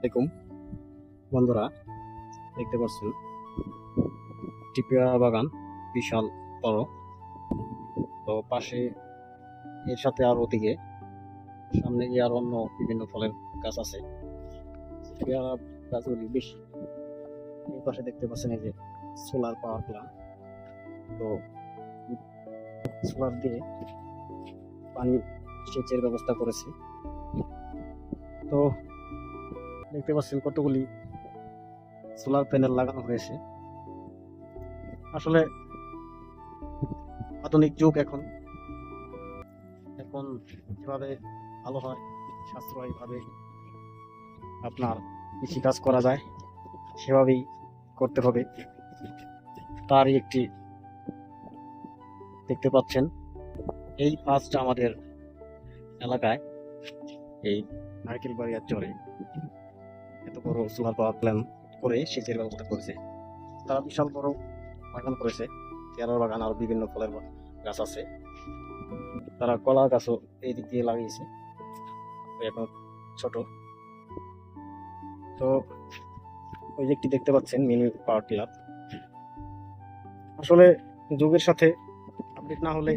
আসসালামাইকুম বন্ধুরা, দেখতে পাচ্ছেন একটি পেয়ারা বাগান, বিশাল বড়। তো পাশে এর সাথে আর ওদিকে সামনে গিয়ে আর অন্য বিভিন্ন ফলের গাছ আছে। পেয়ারা গাছগুলি বেশি। এই পাশে দেখতে পাচ্ছেন এই যে সোলার পাওয়ার প্ল্যান্ট। তো সোলার দিয়ে পানি সেচের ব্যবস্থা করেছে। তো দেখতে পাচ্ছেন কতগুলি সোলার প্যানেল লাগানো হয়েছে। আসলে আধুনিক যুগ এখন এখন যেভাবে ভালো হয়, সাশ্রয়ীভাবে আপনার কৃষিকাজ করা যায় সেভাবেই করতে হবে। তারই একটি দেখতে পাচ্ছেন, এই ফার্স্ট আমাদের এলাকায় এই নারকেল বাড়িয়ার চরে এত বড় সোলার পাওয়ার প্ল্যান্ট করে সেচের ব্যবস্থা করেছে। তারা বিশাল বড় বাগান করেছে, পেয়ারার বাগান, আরো বিভিন্ন ফলের গাছ আছে। তারা কলা গাছও এই দিক দিয়ে লাগিয়েছে, এখন ছোট। তো ওই যে একটি দেখতে পাচ্ছেন মিনি পাওয়ার টিলার। আসলে যুগের সাথে আপডেট না হলে,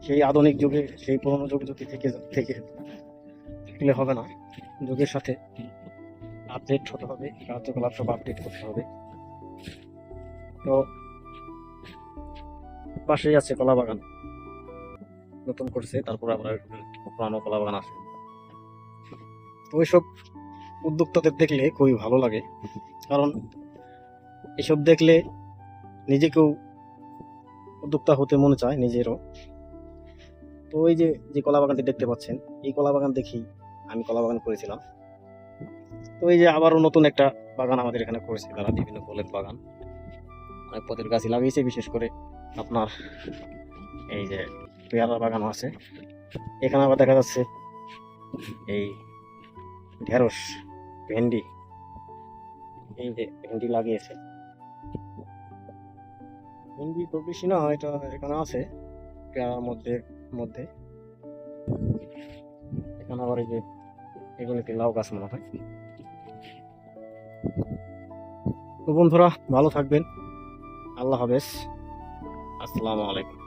সেই আধুনিক যুগে সেই পুরোনো যুগে যদি থেকে থাকলে হবে না। যুগের সাথে আপডেট হতে হবে, কার্যকলাপ সব আপডেট করতে হবে। তো পাশেই আছে কলা বাগান, নতুন করছে, তারপর আবার পুরানো কলা বাগান আছে। তো ওইসব উদ্যোক্তাদের দেখলে খুবই ভালো লাগে, কারণ এসব দেখলে নিজেকেও উদ্যোক্তা হতে মনে চায় নিজেরও। তো ওই যে যে কলা বাগানটি দেখতে পাচ্ছেন, এই কলা বাগান দেখি আমি কলা বাগান করেছিলাম। তো এই যে আবারও নতুন একটা বাগান আমাদের এখানে করেছে তারা, বিভিন্ন ফলের বাগান, অনেক পদের গাছই লাগিয়েছে। বিশেষ করে আপনার এই যে পেয়ারা বাগানও আছে। এখানে আবার দেখা যাচ্ছে এই ঢেঁড়স, ভেন্ডি, এই যে ভেন্ডি লাগিয়েছে। ভেন্ডি খুব বেশি না, এটা এখানে আছে পেয়ারার মধ্যে মধ্যে। এখানে আবার এই যে এগুলোকে লাউ গাছ মনে হয়। তো বন্ধুরা, ভালো থাকবেন। আল্লাহ হাফেজ। আসসালামু আলাইকুম।